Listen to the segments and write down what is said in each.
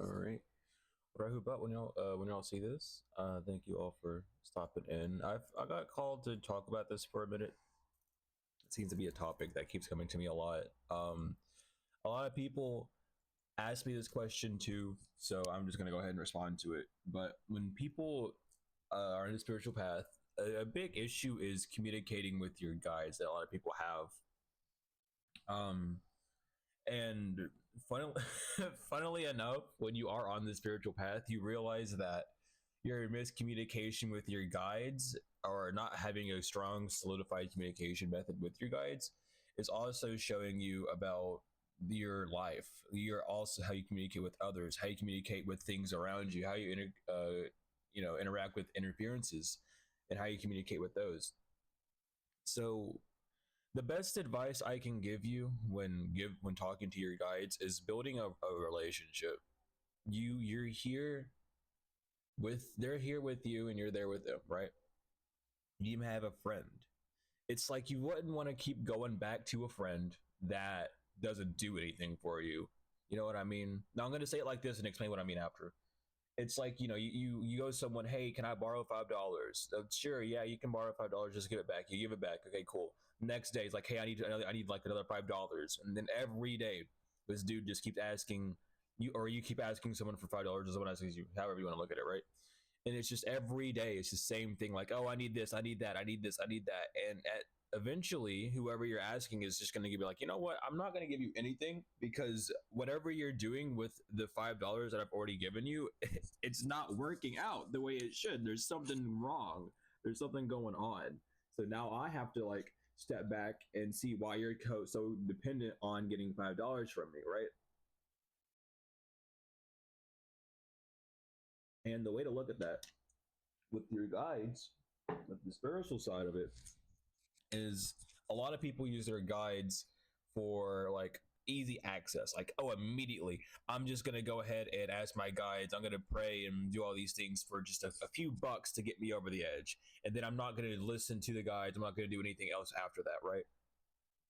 All right. Right, but when y'all see this, thank you all for stopping in. I got called to talk about this for a minute. It seems to be a topic that keeps coming to me a lot. A lot of people ask me this question too, so I'm just gonna go ahead and respond to it. But when people are in a spiritual path, a big issue is communicating with your guides that a lot of people have. Um, And funnily, funnily enough, when you are on the spiritual path, you realize that your miscommunication with your guides or not having a strong, solidified communication method with your guides is also showing you about your life. You're also how you communicate with others, how you communicate with things around you, how you interact with interferences, and how you communicate with those. So the best advice I can give you when talking to your guides is building a relationship. You're here with they're here with you and you're there with them, right? You have a friend. It's like you wouldn't want to keep going back to a friend that doesn't do anything for you. You know what I mean? Now I'm gonna say it like this and explain what I mean after. It's like, you go to someone, hey, can I borrow $5? Sure, yeah, you can borrow $5. Just give it back. You give it back. Okay, cool. Next day, it's like, hey, I need like another $5, and then every day, this dude just keeps asking you, or you keep asking someone for $5, or someone asks you, however you want to look at it, right? And it's just every day, it's the same thing. Like, oh, I need this, I need that, I need this, I need that, and eventually, whoever you're asking is just going to give you like, you know what? I'm not going to give you anything because whatever you're doing with the $5 that I've already given you, it's not working out the way it should. There's something wrong. There's something going on. So now I have to like step back and see why you're so dependent on getting $5 from me, right? And the way to look at that with your guides, with the spiritual side of it, is a lot of people use their guides for like easy access. Like, oh, immediately I'm just gonna go ahead and ask my guides, I'm gonna pray and do all these things for just a few bucks to get me over the edge, and then I'm not gonna listen to the guides, I'm not gonna do anything else after that, right?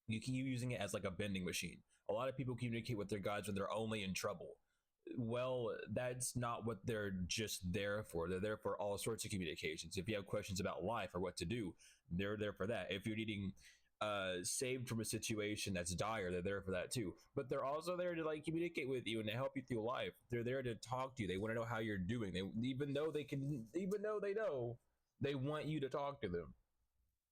You keep using it as like a bending machine. A lot of people communicate with their guides when they're only in trouble. Well, that's not what they're just there for. They're there for all sorts of communications. If you have questions about life or what to do, they're there for that. If you're needing saved from a situation that's dire, they're there for that too. But they're also there to like communicate with you and to help you through life. They're there to talk to you. They want to know how you're doing. Even though they know, they want you to talk to them.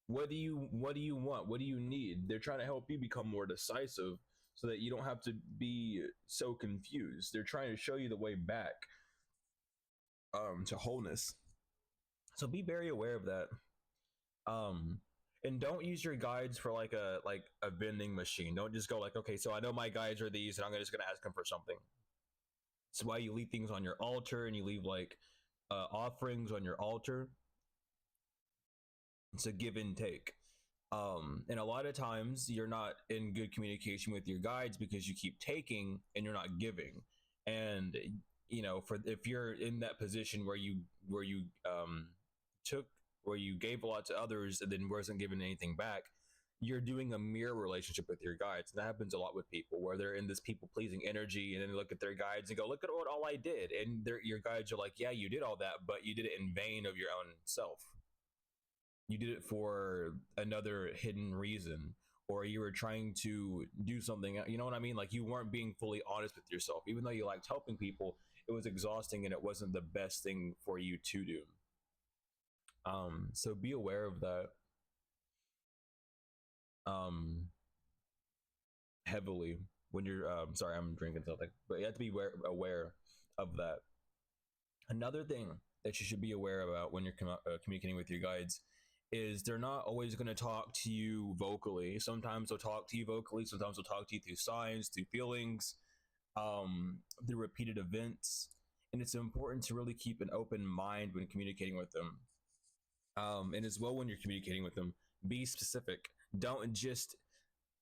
What do you want? What do you need? They're trying to help you become more decisive so that you don't have to be so confused. They're trying to show you the way back to wholeness. So be very aware of that. Um and don't use your guides for like a vending machine. Don't just go like, okay, so I know my guides are these and I'm just gonna ask them for something. That's why you leave things on your altar and you leave like offerings on your altar. It's a give and take. And a lot of times you're not in good communication with your guides because you keep taking and you're not giving. And for if you're in that position where you took where you gave a lot to others and then wasn't giving anything back, you're doing a mirror relationship with your guides. And that happens a lot with people where they're in this people pleasing energy and then they look at their guides and go, look at what all I did. And your guides are like, yeah, you did all that, but you did it in vain of your own self. You did it for another hidden reason, or you were trying to do something, you know what I mean? Like you weren't being fully honest with yourself. Even though you liked helping people, it was exhausting and it wasn't the best thing for you to do. So be aware of that um heavily when you're sorry, I'm drinking something, but you have to be aware of that. Another thing that you should be aware about when you're communicating with your guides is they're not always going to talk to you vocally. Sometimes they'll talk to you vocally. Sometimes they'll talk to you through signs, through feelings, through repeated events. And it's important to really keep an open mind when communicating with them. And as well, when you're communicating with them, be specific. Don't just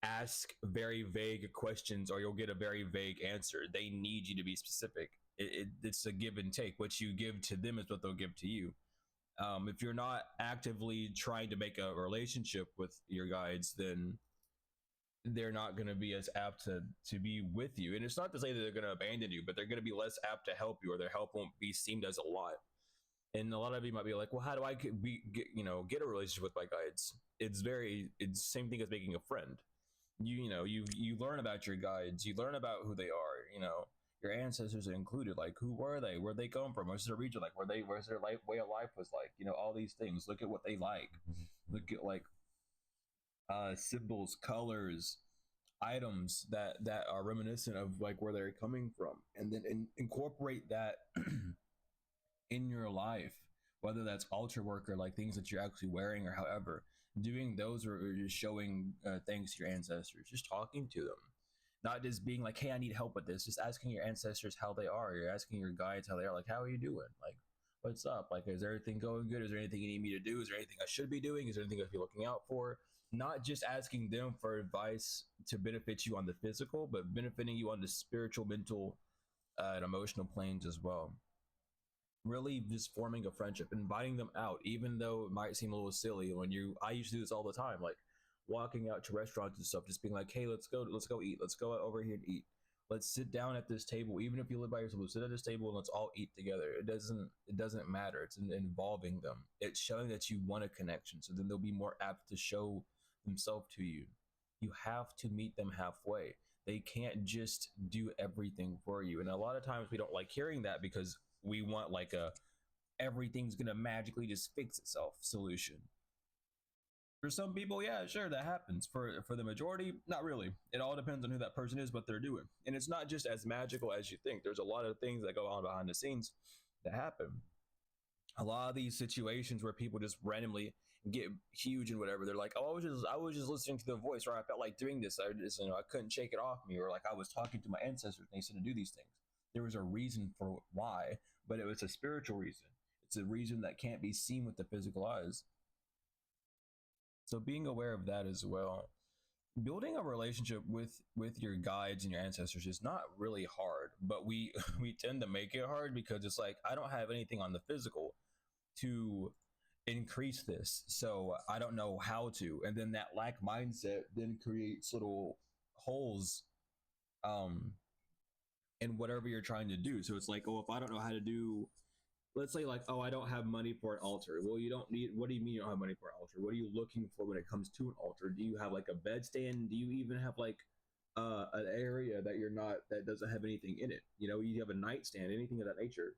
ask very vague questions or you'll get a very vague answer. They need you to be specific. It's a give and take. What you give to them is what they'll give to you. If you're not actively trying to make a relationship with your guides, then they're not going to be as apt to be with you. And it's not to say that they're going to abandon you, but they're going to be less apt to help you, or their help won't be seen as a lot. And a lot of you might be like, well, how do I get a relationship with my guides? It's same thing as making a friend. You learn about your guides, you learn about who they are, your ancestors are included, like who were they, where they come from, what's their region like, where's their life way of life was like, all these things. Look at what they like, look at like symbols, colors, items that are reminiscent of like where they're coming from, and then incorporate that in your life, whether that's altar work or like things that you're actually wearing, or however doing those, or just showing thanks to your ancestors, just talking to them, not just being like, hey, I need help with this, just asking your ancestors how they are. You're asking your guides how they are, like, how are you doing, like, what's up, like, is everything going good, is there anything you need me to do, is there anything I should be doing, is there anything I should be looking out for. Not just asking them for advice to benefit you on the physical, but benefiting you on the spiritual, mental, and emotional planes as well. Really just forming a friendship, inviting them out, even though it might seem a little silly. I used to do this all the time, like walking out to restaurants and stuff, just being like, hey, let's go eat, let's go over here and eat, let's sit down at this table, even if you live by yourself, let's sit at this table and let's all eat together. It doesn't matter. It's involving them. It's showing that you want a connection, so then they'll be more apt to show themselves to you. You have to meet them halfway. They can't just do everything for you, and a lot of times we don't like hearing that, because we want like a everything's gonna magically just fix itself solution. For some people, yeah, sure, that happens. For the majority, not really. It all depends on who that person is, what they're doing, and it's not just as magical as you think. There's a lot of things that go on behind the scenes that happen. A lot of these situations where people just randomly get huge and whatever, they're like, oh, I was just listening to the voice, or I felt like doing this, I just, I couldn't shake it off me, or like I was talking to my ancestors and they said to do these things. There was a reason for why, but it was a spiritual reason. It's a reason that can't be seen with the physical eyes. So being aware of that as well. Building a relationship with your guides and your ancestors is not really hard, but we tend to make it hard, because it's like, I don't have anything on the physical to increase this, so I don't know how to. And then that lack mindset then creates little holes in whatever you're trying to do. So it's like, oh, if I don't know how to do, let's say like, oh, I don't have money for an altar. Well, you don't need, what do you mean you don't have money for an altar? What are you looking for when it comes to an altar? Do you have like a bed stand? Do you even have like an area that that doesn't have anything in it? You have a nightstand, anything of that nature.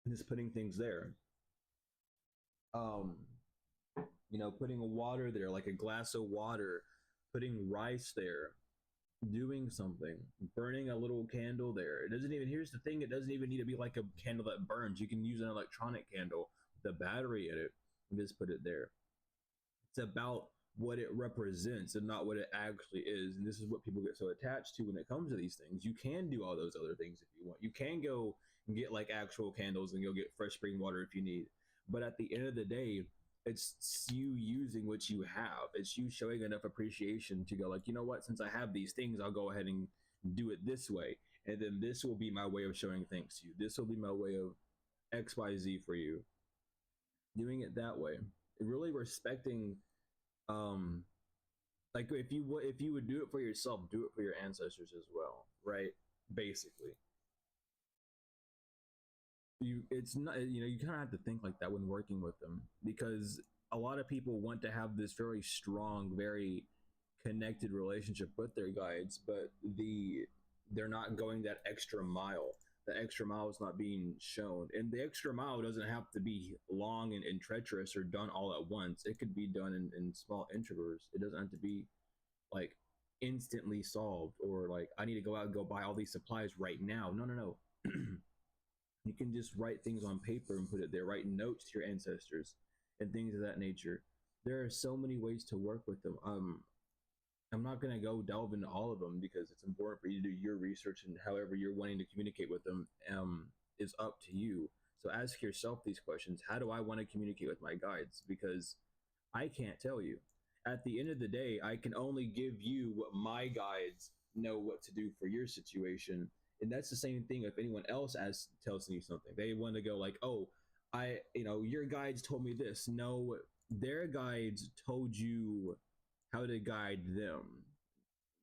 And just putting things there. Putting a water there, like a glass of water, putting rice there, doing something, burning a little candle there. It doesn't even, here's the thing, it doesn't even need to be like a candle that burns. You can use an electronic candle with a battery in it and just put it there. It's about what it represents and not what it actually is. And this is what people get so attached to when it comes to these things. You can do all those other things if you want. You can go and get like actual candles and go get fresh spring water if you need. But at the end of the day, it's you using what you have. It's you showing enough appreciation to go like, you know what, since I have these things, I'll go ahead and do it this way. And then this will be my way of showing thanks to you. This will be my way of XYZ for you. Doing it that way. Really respecting, like if you would do it for yourself, do it for your ancestors as well, right? Basically. It's not, you kind of have to think like that when working with them, because a lot of people want to have this very strong, very connected relationship with their guides, but they're not going that extra mile. The extra mile is not being shown, and the extra mile doesn't have to be long and treacherous or done all at once. It could be done in small intervals. It doesn't have to be like instantly solved, or like I need to go out and go buy all these supplies right now. No. You can just write things on paper and put it there, write notes to your ancestors and things of that nature. There are so many ways to work with them. I'm not going to go delve into all of them, because it's important for you to do your research, and however you're wanting to communicate with them is up to you. So ask yourself these questions. How do I want to communicate with my guides? Because I can't tell you. At the end of the day, I can only give you what my guides know what to do for your situation. And that's the same thing if anyone else tells you something. They want to go like, oh, your guides told me this. No, their guides told you how to guide them.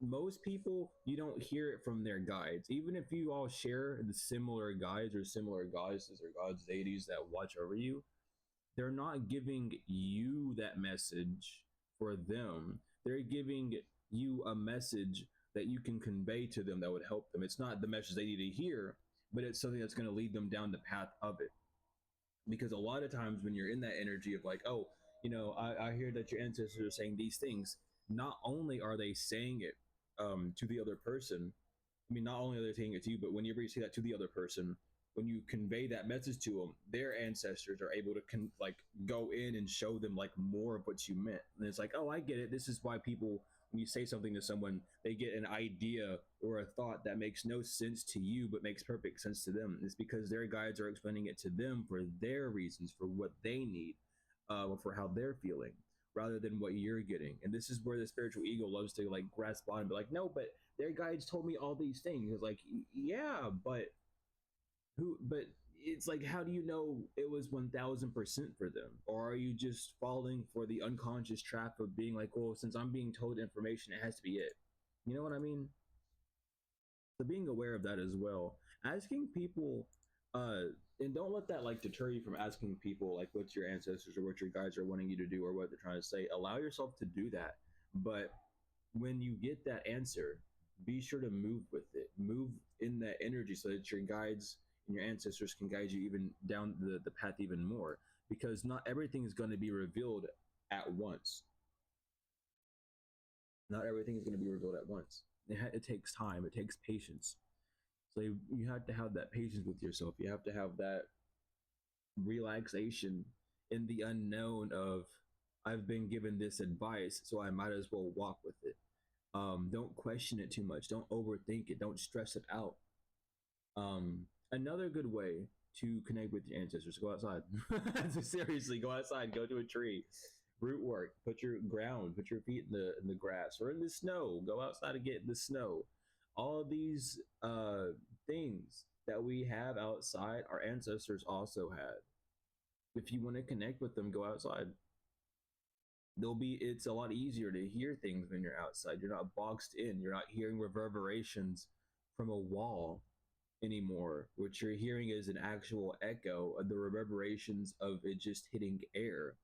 Most people, you don't hear it from their guides. Even if you all share the similar guides or similar goddesses or gods, deities that watch over you, they're not giving you that message for them. They're giving you a message that you can convey to them that would help them. It's not the message they need to hear, but it's something that's going to lead them down the path of it. Because a lot of times when you're in that energy of like, oh, I hear that your ancestors are saying these things, not only are they saying it to the other person, I mean, not only are they saying it to you, but whenever you say that to the other person, when you convey that message to them, their ancestors are able to like go in and show them like more of what you meant. And it's like, oh, I get it. This is why people, when you say something to someone, they get an idea or a thought that makes no sense to you, but makes perfect sense to them. It's because their guides are explaining it to them for their reasons, for what they need, for how they're feeling, rather than what you're getting. And this is where the spiritual ego loves to like grasp on and be like, no, but their guides told me all these things. It's like, yeah, but but it's like, how do you know it was 1000% for them? Or are you just falling for the unconscious trap of being like, well, since I'm being told information, it has to be it? You know what I mean? So being aware of that as well. Asking people, and don't let that like deter you from asking people like what your ancestors or what your guides are wanting you to do or what they're trying to say. Allow yourself to do that. But when you get that answer, be sure to move with it. Move in that energy so that your guides and your ancestors can guide you even down the path even more. Because not everything is going to be revealed at once. Not everything is going to be revealed at once. It takes time. It takes patience. So you have to have that patience with yourself. You have to have that relaxation in the unknown of, I've been given this advice, so I might as well walk with it. Don't question it too much. Don't overthink it. Don't stress it out. Another good way to connect with your ancestors, go outside. Seriously, go outside, go to a tree, root work, put your feet in the grass or in the snow. Go outside and get in the snow. All of these things that we have outside, our ancestors also had. If you want to connect with them, go outside. It's a lot easier to hear things when you're outside. You're not boxed in. You're not hearing reverberations from a wall anymore. What you're hearing is an actual echo of the reverberations of it just hitting air,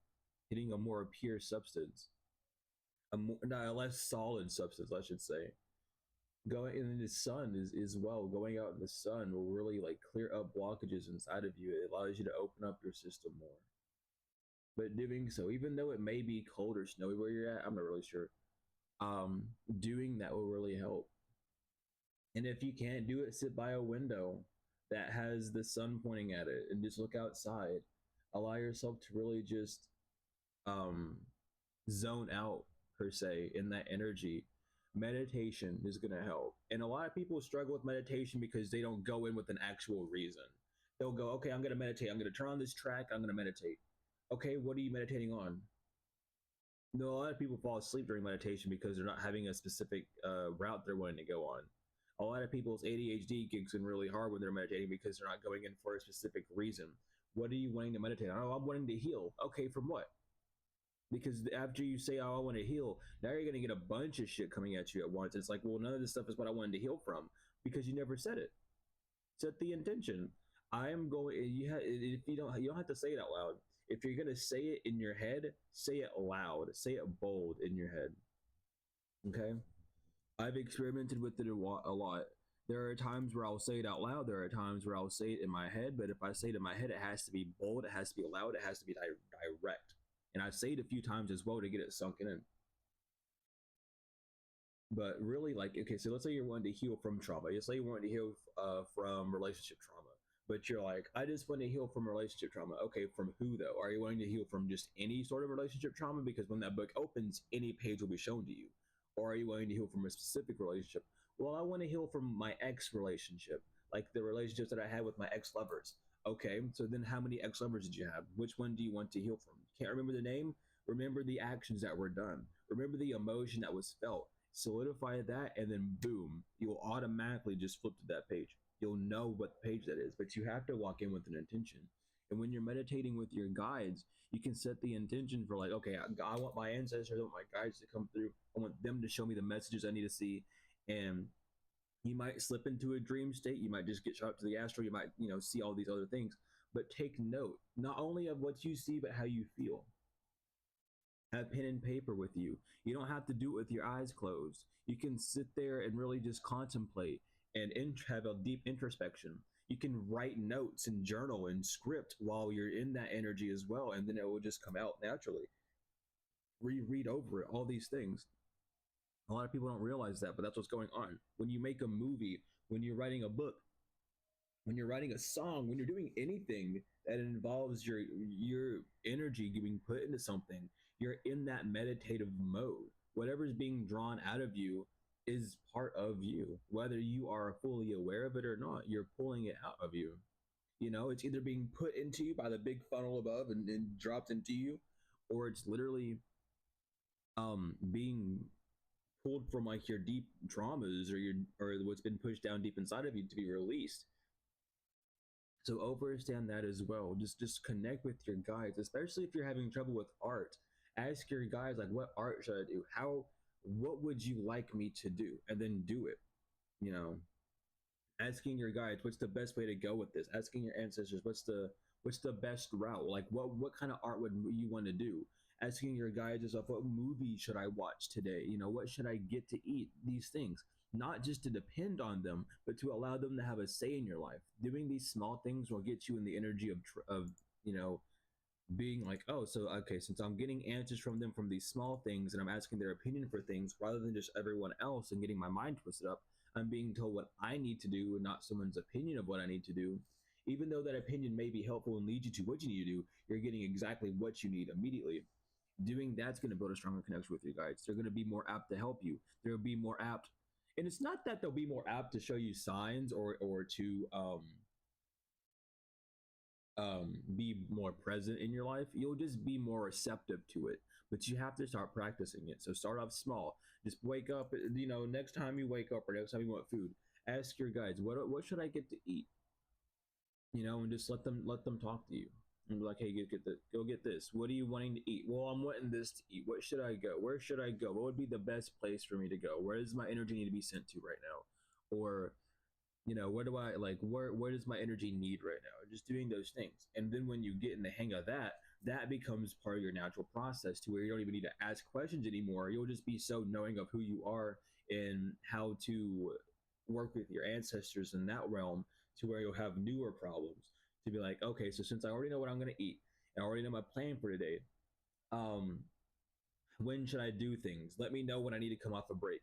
hitting a more pure substance, not a less solid substance, I should say. Going in the sun is well. Going out in the sun will really like clear up blockages inside of you. It allows you to open up your system more. But doing so, even though it may be cold or snowy where you're at, I'm not really sure. Doing that will really help. And if you can't do it, sit by a window that has the sun pointing at it and just look outside. Allow yourself to really just um, zone out, per se, in that energy. Meditation is going to help. And a lot of people struggle with meditation because they don't go in with an actual reason. They'll go, okay, I'm going to meditate. I'm going to turn on this track. I'm going to meditate. Okay, what are you meditating on? No, a lot of people fall asleep during meditation because they're not having a specific route they're wanting to go on. A lot of people's ADHD kicks in really hard when they're meditating because they're not going in for a specific reason. What are you wanting to meditate on? Oh, I'm wanting to heal. Okay, from what? Because after you say, oh, I want to heal, now you're going to get a bunch of shit coming at you at once. It's like, well, none of this stuff is what I wanted to heal from because you never said it. Set the intention. I am going. If you don't have to say it out loud. If you're gonna say it in your head, say it loud. Say it bold in your head. Okay. I've experimented with it a lot. There are times where I'll say it out loud. There are times where I'll say it in my head. But if I say it in my head, it has to be bold. It has to be loud. It has to be direct. And I say it a few times as well to get it sunken in. But really, like, okay, so let's say you're wanting to heal from trauma. Let's say you want to heal from relationship trauma, but you're like, I just want to heal from relationship trauma. Okay, from who though? Are you wanting to heal from just any sort of relationship trauma? Because when that book opens, any page will be shown to you. Or are you wanting to heal from a specific relationship? Well, I want to heal from my ex relationship, like the relationships that I had with my ex lovers. Okay, so then how many ex lovers did you have? Which one do you want to heal from? Can't remember the name? Remember the actions that were done. Remember the emotion that was felt. Solidify that, and then boom, you'll automatically just flip to that page. You'll know what page that is, but you have to walk in with an intention. And when you're meditating with your guides, you can set the intention for like, okay, I want my ancestors, I want my guides to come through. I want them to show me the messages I need to see. And you might slip into a dream state. You might just get shot up to the astral. You might, see all these other things. But take note, not only of what you see, but how you feel. Have pen and paper with you. You don't have to do it with your eyes closed. You can sit there and really just contemplate and have a deep introspection. You can write notes and journal and script while you're in that energy as well, and then it will just come out naturally. Reread over it, all these things. A lot of people don't realize that, but that's what's going on. When you make a movie, when you're writing a book, when you're writing a song, when you're doing anything that involves your energy being put into something, you're in that meditative mode. Whatever's being drawn out of you is part of you. Whether you are fully aware of it or not, you're pulling it out of you. It's either being put into you by the big funnel above and dropped into you, or it's literally being pulled from like your deep traumas or what's been pushed down deep inside of you to be released. So understand that as well. Just connect with your guides, especially if you're having trouble with art. Ask your guides like, what art should I do? What would you like me to do? And then do it. Asking your guides, what's the best way to go with this? Asking your ancestors, what's the best route? Like what kind of art would you want to do? Asking your guides yourself, what movie should I watch today? What should I get to eat? These things, not just to depend on them, but to allow them to have a say in your life. Doing these small things will get you in the energy of being like, oh, so okay, since I'm getting answers from them from these small things, and I'm asking their opinion for things rather than just everyone else and getting my mind twisted up, I'm being told what I need to do and not someone's opinion of what I need to do. Even though that opinion may be helpful and lead you to what you need to do, you're getting exactly what you need immediately. Doing that's going to build a stronger connection with your guides. They're going to be more apt to help you. They'll be more apt, and it's not that they'll be more apt to show you signs or to be more present in your life. You'll just be more receptive to it, but you have to start practicing it. So start off small. Just wake up, next time you wake up or next time you want food, ask your guides, what should I get to eat? And just let them talk to you and be like, hey, go get this. What are you wanting to eat? Well, I'm wanting this to eat. What should I go? Where should I go? What would be the best place for me to go? Where does my energy need to be sent to right now? Or where do I like where does my energy need right now? Just doing those things. And then when you get in the hang of that becomes part of your natural process to where you don't even need to ask questions anymore. You'll just be so knowing of who you are and how to work with your ancestors in that realm to where you'll have newer problems to be like, okay, so since I already know what I'm going to eat and I already know my plan for today, um when should I do things? Let me know when I need to come off a break.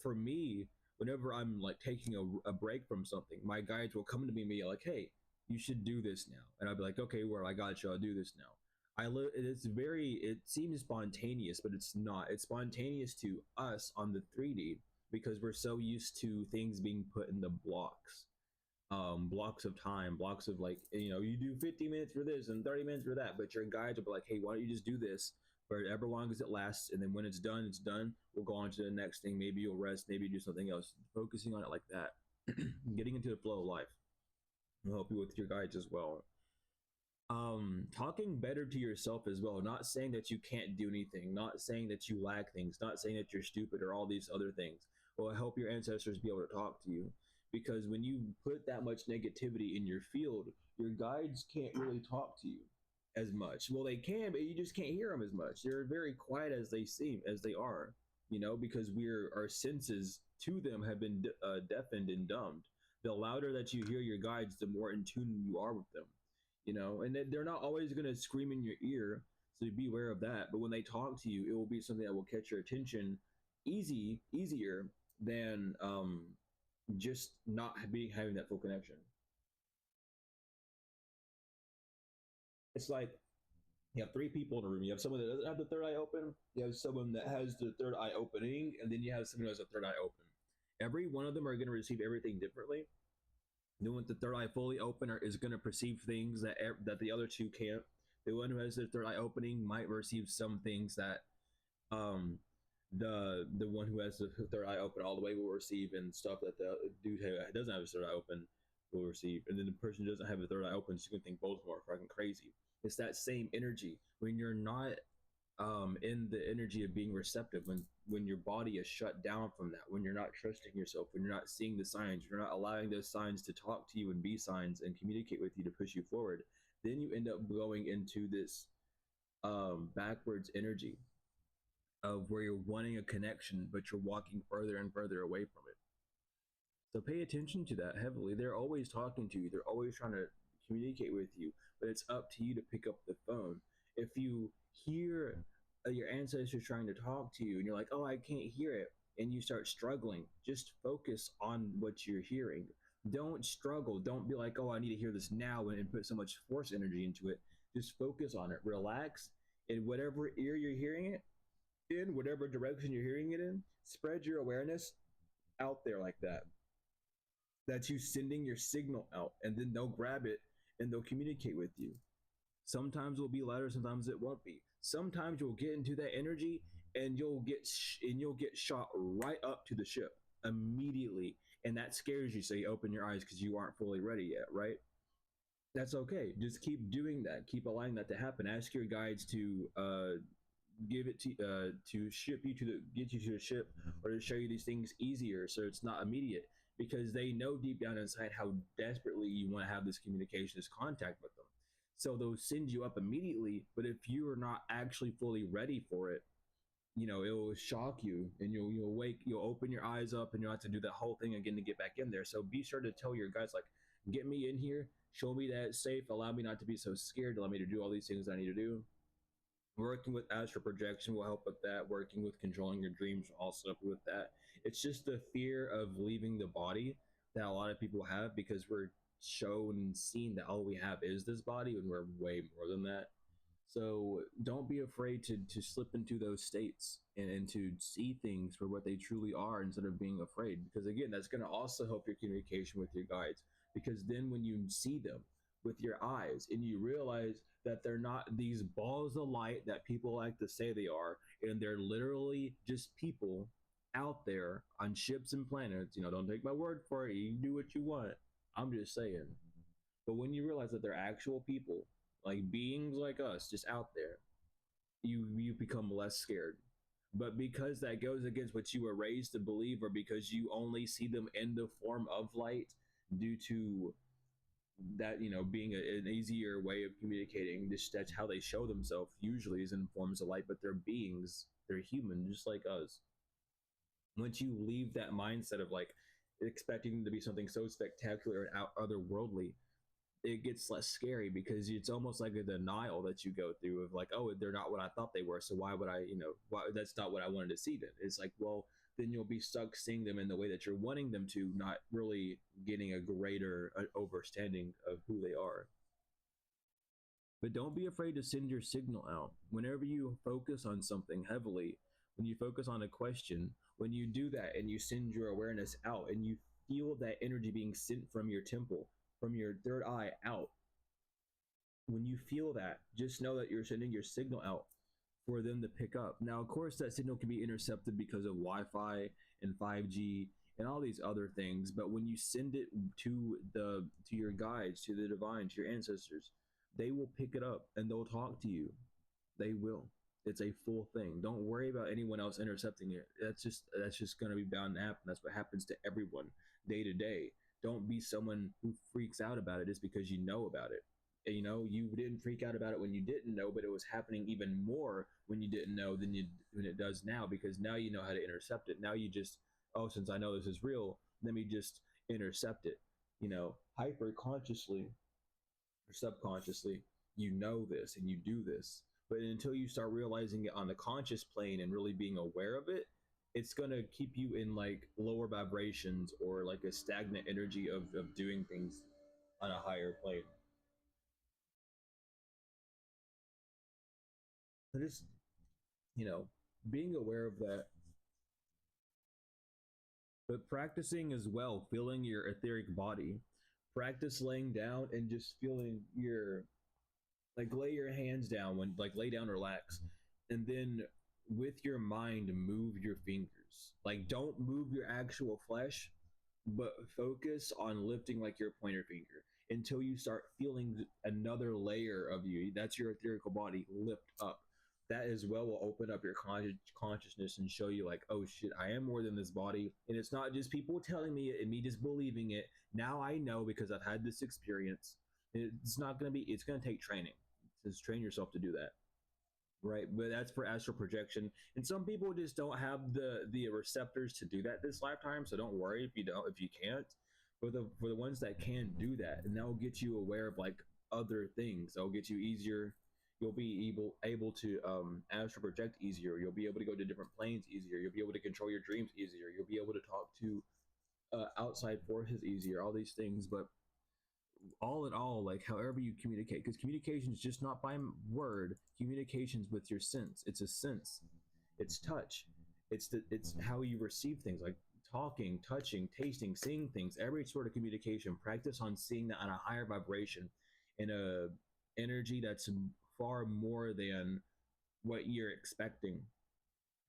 For me, whenever I'm like taking a break from something, my guides will come to me and be like, hey, you should do this now. And I'll be like, okay, well, I got you. I'll do this now. It seems spontaneous, but it's not. It's spontaneous to us on the 3D because we're so used to things being put in the blocks of time, blocks of like, you do 50 minutes for this and 30 minutes for that, but your guides will be like, hey, why don't you just do this for ever long as it lasts, and then when it's done. We'll go on to the next thing. Maybe you'll rest, maybe do something else. Focusing on it like that, getting into the flow of life will help you with your guides as well. Talking better to yourself as well, not saying that you can't do anything, not saying that you lack things, not saying that you're stupid or all these other things will help your ancestors be able to talk to you. Because when you put that much negativity in your field, your guides can't really talk to you as much. Well, they can, but you just can't hear them as much. They're very quiet as they are, because our senses to them have been deafened and dumbed. The louder that you hear your guides, the more in tune you are with them, and they're not always going to scream in your ear. So be aware of that. But when they talk to you, it will be something that will catch your attention easier than just not having that full connection. It's like you have three people in a room. You have someone that doesn't have the third eye open. You have someone that has the third eye opening, and then you have someone who has the third eye open. Every one of them are going to receive everything differently. The one with the third eye fully open is going to perceive things that the other two can't. The one who has the third eye opening might receive some things that the one who has the third eye open all the way will receive, and stuff that the dude who doesn't have his third eye open will receive, and then the person who doesn't have a third eye open is going to think both of them are fucking crazy. It's that same energy when you're not in the energy of being receptive, when your body is shut down from that, when you're not trusting yourself, when you're not seeing the signs, you're not allowing those signs to talk to you and be signs and communicate with you to push you forward, then you end up going into this backwards energy of where you're wanting a connection but you're walking further and further away from it. So pay attention to that heavily. They're always talking to you. They're always trying to communicate with you, but it's up to you to pick up the phone. If you hear your ancestors trying to talk to you and you're like, "Oh, I can't hear it," and you start struggling, just focus on what you're hearing. Don't struggle. Don't be like, "Oh, I need to hear this now," and put so much force energy into it. Just focus on it. Relax. In whatever ear you're hearing it in, whatever direction you're hearing it in, spread your awareness out there like that. That's you sending your signal out, and then they'll grab it and they'll communicate with you. Sometimes it'll be louder, sometimes it won't be. Sometimes you'll get into that energy and you'll get shot right up to the ship immediately, and that scares you. So you open your eyes because you aren't fully ready yet, right? That's okay. Just keep doing that. Keep allowing that to happen. Ask your guides to give it to ship you to the get you to the ship, or to show you these things easier so it's not immediate, because they know deep down inside how desperately you want to have this communication, this contact with them. So they'll send you up immediately, but if you are not actually fully ready for it, it will shock you, and you'll open your eyes up and you'll have to do that whole thing again to get back in there. So be sure to tell your guys, like, get me in here, show me that it's safe, allow me not to be so scared, allow me to do all these things I need to do. Working with astral projection will help with that. Working with controlling your dreams will also help with that. It's just the fear of leaving the body that a lot of people have, because we're shown and seen that all we have is this body when we're way more than that. So don't be afraid to slip into those states, and to see things for what they truly are instead of being afraid. Because again, that's going to also help your communication with your guides. Because then when you see them with your eyes and you realize that they're not these balls of light that people like to say they are, and they're literally just people out there on ships and planets, don't take my word for it. You can do what you want. I'm just saying. But when you realize that they're actual people, like beings like us, just out there, you become less scared. But because that goes against what you were raised to believe, or because you only see them in the form of light, due to that, being an easier way of communicating, that's how they show themselves, usually is in forms of light. But they're beings, they're human just like us. Once you leave that mindset of like expecting them to be something so spectacular and otherworldly, it gets less scary, because it's almost like a denial that you go through of like, "Oh, they're not what I thought they were, so why would I, why, that's not what I wanted to see then." It's like, well, then you'll be stuck seeing them in the way that you're wanting them to, not really getting a greater understanding of who they are. But don't be afraid to send your signal out. Whenever you focus on something heavily, when you focus on a question, when you do that and you send your awareness out and you feel that energy being sent from your temple, from your third eye out, when you feel that, just know that you're sending your signal out for them to pick up. Now, of course, that signal can be intercepted because of Wi-Fi and 5G and all these other things. But when you send it to your guides, to the divine, to your ancestors, they will pick it up and they'll talk to you. They will. It's a full thing. Don't worry about anyone else intercepting it. That's just going to be bound to happen. That's what happens to everyone day to day. Don't be someone who freaks out about it just because you know about it. You didn't freak out about it when you didn't know, but it was happening even more when you didn't know than it does now, because now you know how to intercept it. Now you just, "Oh, since I know this is real, let me just intercept it." Hyper consciously or subconsciously, you know this and you do this. But until you start realizing it on the conscious plane and really being aware of it, it's going to keep you in like lower vibrations, or like a stagnant energy of doing things on a higher plane. So just, you know, being aware of that, but practicing as well, feeling your etheric body. Practice laying down and just feeling like lay your hands down, when like lay down, relax, and then with your mind move your fingers. Like don't move your actual flesh, but focus on lifting like your pointer finger until you start feeling another layer of you. That's your etherical body lift up. That as well will open up your consciousness and show you like, oh shit, I am more than this body. And it's not just people telling me it and me just believing it. Now I know because I've had this experience. It's not going to be, it's going to take training. Just train yourself to do that. Right, but that's for astral projection, and some people just don't have the receptors to do that this lifetime. So don't worry if you can't. For the ones that can do that, and that will get you aware of like other things. That'll get you easier. You'll be able to astral project easier. You'll be able to go to different planes easier. You'll be able to control your dreams easier. You'll be able to talk to outside forces easier. All these things, but all in all, like however you communicate, because communication is just not by word. Communications with your sense. It's a sense. It's touch. It's how you receive things, like talking, touching, tasting, seeing things. Every sort of communication. Practice on seeing that on a higher vibration, in a energy that's far more than what you're expecting.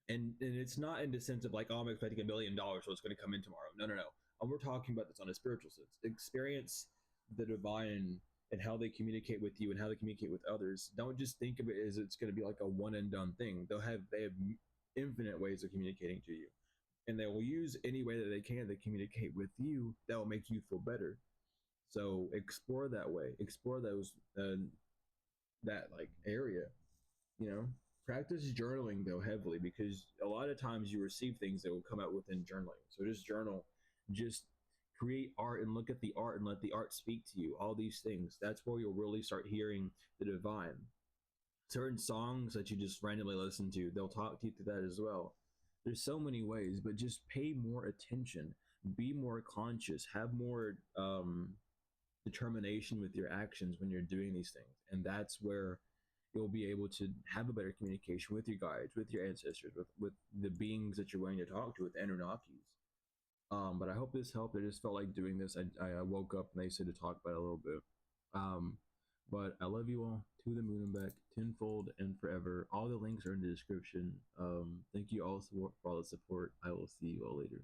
And it's not in the sense of like, oh, I'm expecting $1 million, so it's going to come in tomorrow. No, no, no. We're talking about this on a spiritual sense. Experience the divine and how they communicate with you and how they communicate with others. Don't just think of it as it's going to be like a one and done thing. They have infinite ways of communicating to you, and they will use any way that they can to communicate with you that will make you feel better. So explore that way. Explore those that like area, you know. Practice journaling though heavily, because a lot of times you receive things that will come out within journaling. So just journal, just create art and look at the art and let the art speak to you. All these things, that's where you'll really start hearing the divine. Certain songs that you just randomly listen to, they'll talk to you through that as well. There's so many ways, but just pay more attention, be more conscious, have more determination with your actions when you're doing these things. And that's where you'll be able to have a better communication with your guides, with your ancestors, with the beings that you're willing to talk to, with Anunnakis. But I hope this helped. I just felt like doing this. I woke up and they said to talk about it a little bit. Um, but I love you all, to the moon and back, tenfold and forever. All the links are in the description. Thank you all for all the support. I will see you all later.